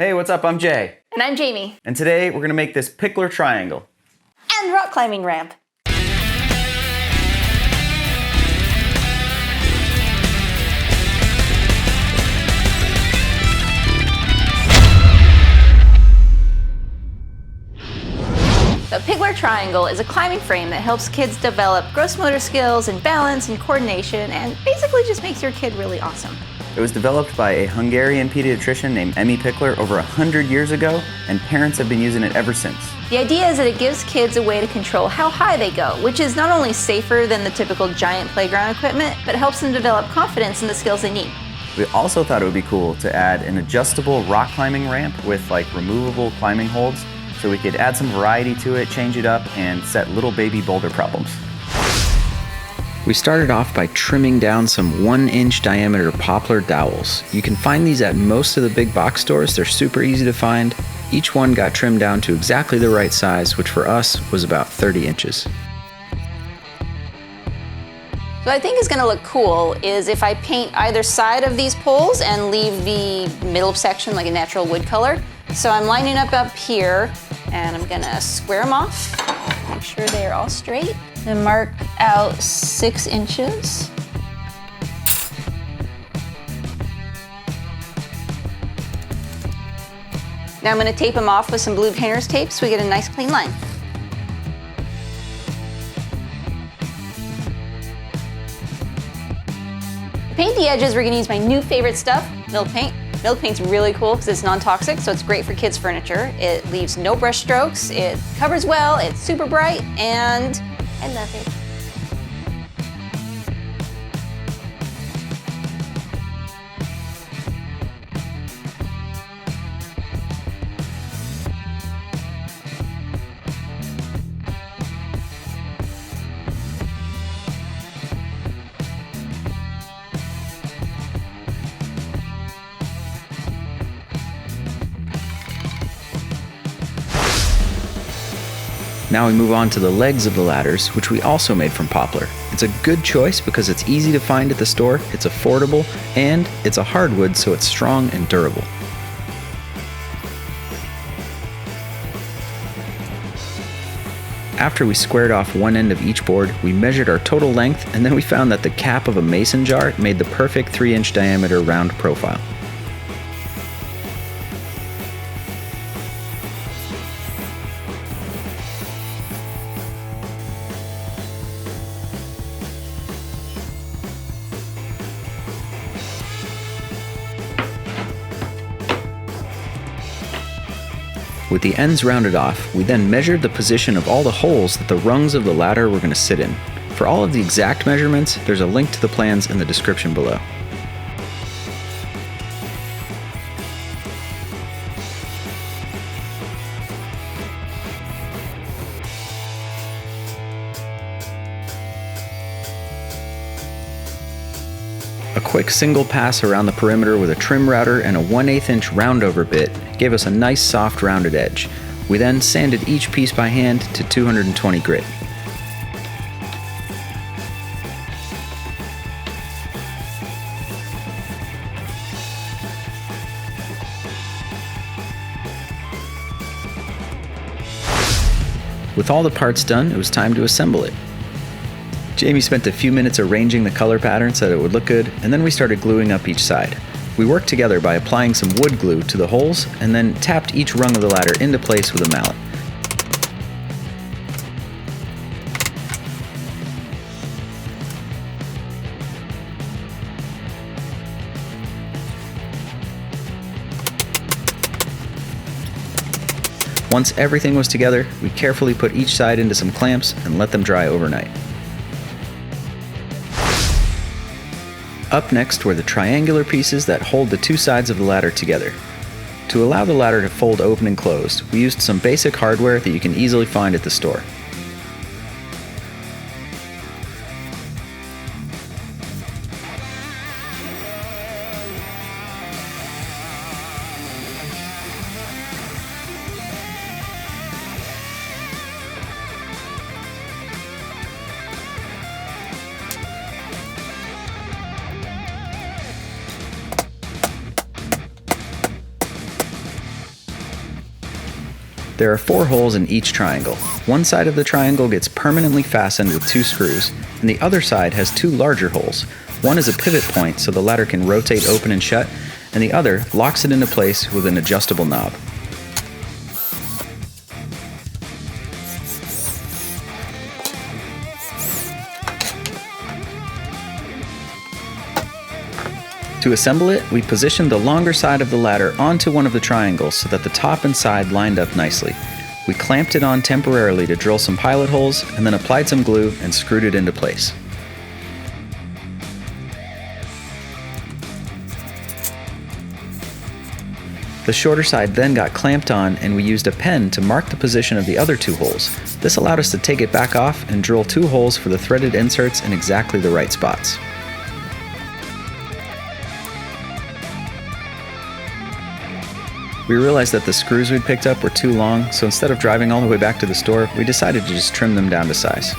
Hey, what's up? I'm Jay. And I'm Jaimie. And today we're gonna make this Pikler Triangle. And rock climbing ramp. The Pikler Triangle is a climbing frame that helps kids develop gross motor skills and balance and coordination and basically just makes your kid really awesome. It was developed by a Hungarian pediatrician named Emmi Pikler over 100 years ago, and parents have been using it ever since. The idea is that it gives kids a way to control how high they go, which is not only safer than the typical giant playground equipment, but helps them develop confidence in the skills they need. We also thought it would be cool to add an adjustable rock climbing ramp with removable climbing holds, so we could add some variety to it, change it up, and set little baby boulder problems. We started off by trimming down some 1-inch diameter poplar dowels. You can find these at most of the big box stores. They're super easy to find. Each one got trimmed down to exactly the right size, which for us was about 30 inches. What I think is going to look cool is if I paint either side of these poles and leave the middle section like a natural wood color. So I'm lining up here, and I'm going to square them off, make sure they are all straight, and mark out 6 inches. Now I'm going to tape them off with some blue painter's tape so we get a nice clean line. To paint the edges, we're going to use my new favorite stuff, milk paint. Milk paint's really cool because it's non-toxic, so it's great for kids' furniture. It leaves no brush strokes, it covers well, it's super bright, and I love it. Now we move on to the legs of the ladders, which we also made from poplar. It's a good choice because it's easy to find at the store, it's affordable, and it's a hardwood, so it's strong and durable. After we squared off one end of each board, we measured our total length, and then we found that the cap of a mason jar made the perfect 3-inch diameter round profile. With the ends rounded off, we then measured the position of all the holes that the rungs of the ladder were going to sit in. For all of the exact measurements, there's a link to the plans in the description below. A quick single pass around the perimeter with a trim router and a 1/8 inch roundover bit gave us a nice soft rounded edge. We then sanded each piece by hand to 220 grit. With all the parts done, it was time to assemble it. Jaimie spent a few minutes arranging the color pattern so that it would look good, and then we started gluing up each side. We worked together by applying some wood glue to the holes, and then tapped each rung of the ladder into place with a mallet. Once everything was together, we carefully put each side into some clamps and let them dry overnight. Up next were the triangular pieces that hold the two sides of the ladder together. To allow the ladder to fold open and closed, we used some basic hardware that you can easily find at the store. There are 4 holes in each triangle. One side of the triangle gets permanently fastened with 2 screws, and the other side has 2 larger holes. One is a pivot point so the ladder can rotate open and shut, and the other locks it into place with an adjustable knob. To assemble it, we positioned the longer side of the ladder onto one of the triangles so that the top and side lined up nicely. We clamped it on temporarily to drill some pilot holes, and then applied some glue and screwed it into place. The shorter side then got clamped on, and we used a pen to mark the position of the other 2 holes. This allowed us to take it back off and drill 2 holes for the threaded inserts in exactly the right spots. We realized that the screws we'd picked up were too long, so instead of driving all the way back to the store, we decided to just trim them down to size.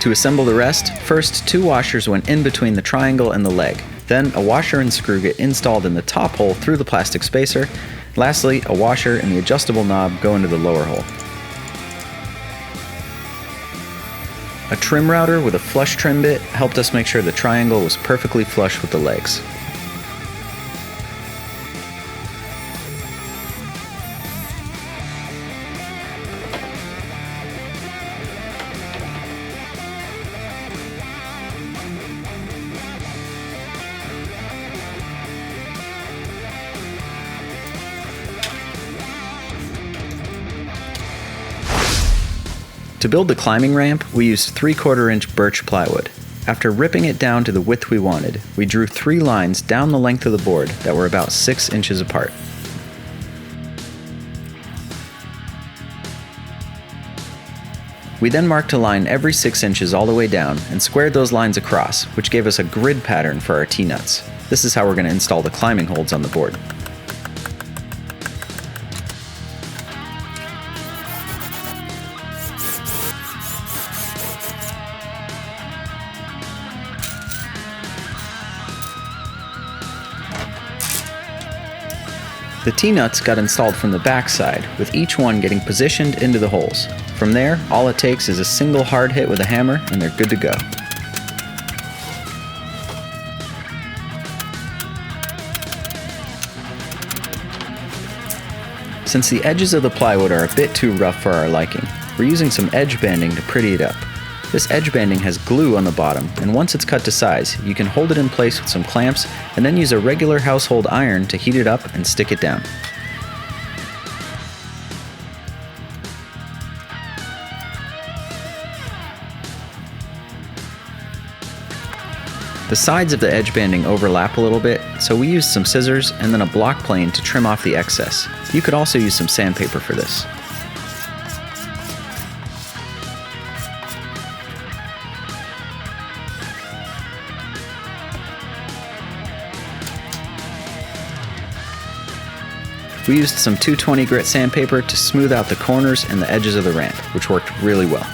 To assemble the rest, first 2 washers went in between the triangle and the leg. Then a washer and screw get installed in the top hole through the plastic spacer. Lastly, a washer and the adjustable knob go into the lower hole. A trim router with a flush trim bit helped us make sure the triangle was perfectly flush with the legs. To build the climbing ramp, we used 3/4-inch birch plywood. After ripping it down to the width we wanted, we drew 3 lines down the length of the board that were about 6 inches apart. We then marked a line every 6 inches all the way down and squared those lines across, which gave us a grid pattern for our T-nuts. This is how we're going to install the climbing holds on the board. The T-nuts got installed from the back side, with each one getting positioned into the holes. From there, all it takes is a single hard hit with a hammer and they're good to go. Since the edges of the plywood are a bit too rough for our liking, we're using some edge banding to pretty it up. This edge banding has glue on the bottom, and once it's cut to size, you can hold it in place with some clamps and then use a regular household iron to heat it up and stick it down. The sides of the edge banding overlap a little bit, so we used some scissors and then a block plane to trim off the excess. You could also use some sandpaper for this. We used some 220 grit sandpaper to smooth out the corners and the edges of the ramp, which worked really well.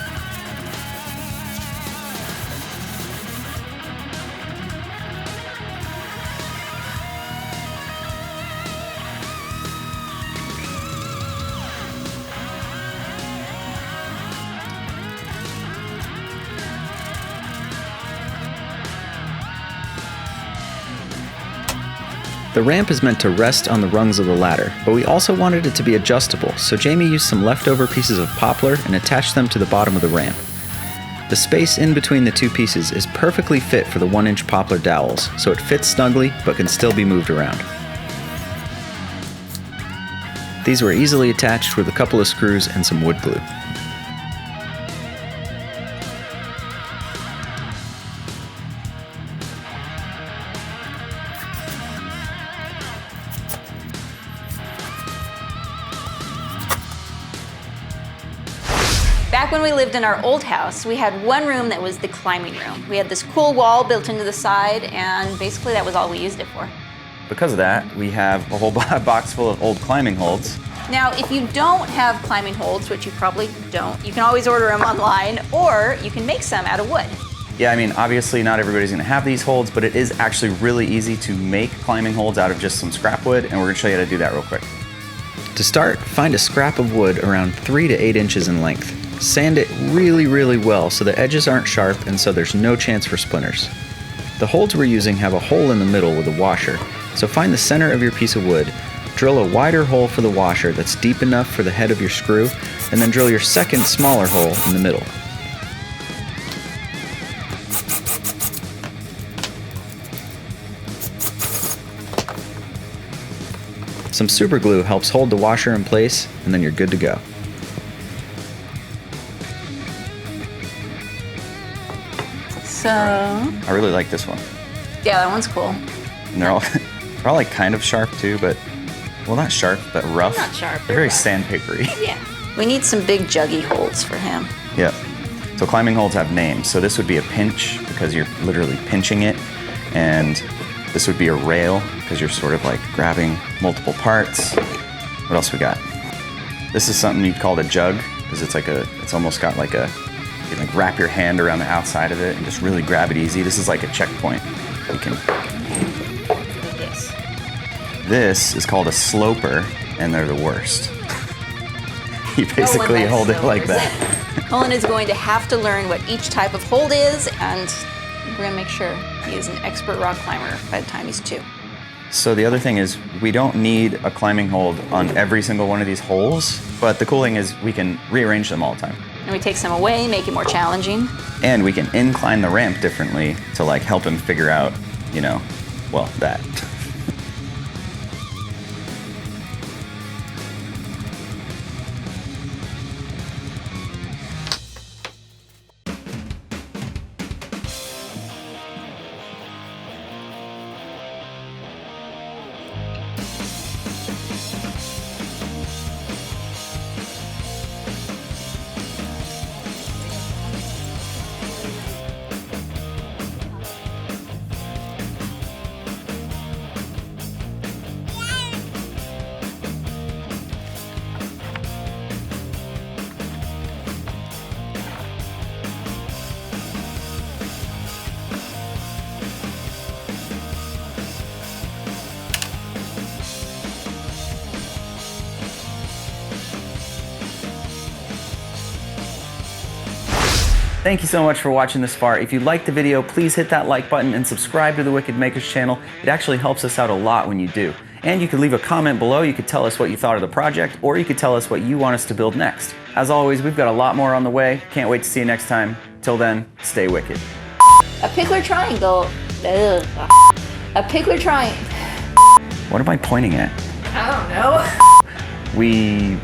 The ramp is meant to rest on the rungs of the ladder, but we also wanted it to be adjustable, so Jaimie used some leftover pieces of poplar and attached them to the bottom of the ramp. The space in between the 2 pieces is perfectly fit for the 1-inch poplar dowels, so it fits snugly but can still be moved around. These were easily attached with a couple of screws and some wood glue. Back when we lived in our old house, we had one room that was the climbing room. We had this cool wall built into the side, and basically that was all we used it for. Because of that, we have a whole box full of old climbing holds. Now, if you don't have climbing holds, which you probably don't, you can always order them online, or you can make some out of wood. Yeah, I mean, obviously not everybody's gonna have these holds, but it is actually really easy to make climbing holds out of just some scrap wood, and we're gonna show you how to do that real quick. To start, find a scrap of wood around 3 to 8 inches in length. Sand it really, really well so the edges aren't sharp and so there's no chance for splinters. The holds we're using have a hole in the middle with a washer, so find the center of your piece of wood, drill a wider hole for the washer that's deep enough for the head of your screw, and then drill your second smaller hole in the middle. Some super glue helps hold the washer in place, and then you're good to go. So, I really like this one. yeah, that one's cool. And they're all like kind of sharp too, but, well, not sharp, but rough. Not sharp, They're very rough. sandpapery. Yeah. We need some big juggy holds for him. Yep. So climbing holds have names. So this would be a pinch because you're literally pinching it, and this would be a rail because you're sort of like grabbing multiple parts. What else we got? This is something you'd call a jug because it's almost got like a, you can like wrap your hand around the outside of it and just really grab it easy. This is like a checkpoint. You can. Yes. This is called a sloper, and they're the worst. You basically hold it like that. Cullen is going to have to learn what each type of hold is, and we're gonna make sure he is an expert rock climber by the time he's 2. So the other thing is we don't need a climbing hold on every single one of these holes, but the cool thing is we can rearrange them all the time. And we take some away, make it more challenging. And we can incline the ramp differently to like help him figure out, well, that. Thank you so much for watching this far. If you liked the video, please hit that like button and subscribe to the Wicked Makers channel. It actually helps us out a lot when you do. And you could leave a comment below. You could tell us what you thought of the project, or you could tell us what you want us to build next. As always, we've got a lot more on the way. Can't wait to see you next time. Till then, stay wicked. A Pikler Triangle. Ugh. A Pikler Triangle. What am I pointing at? I don't know. We...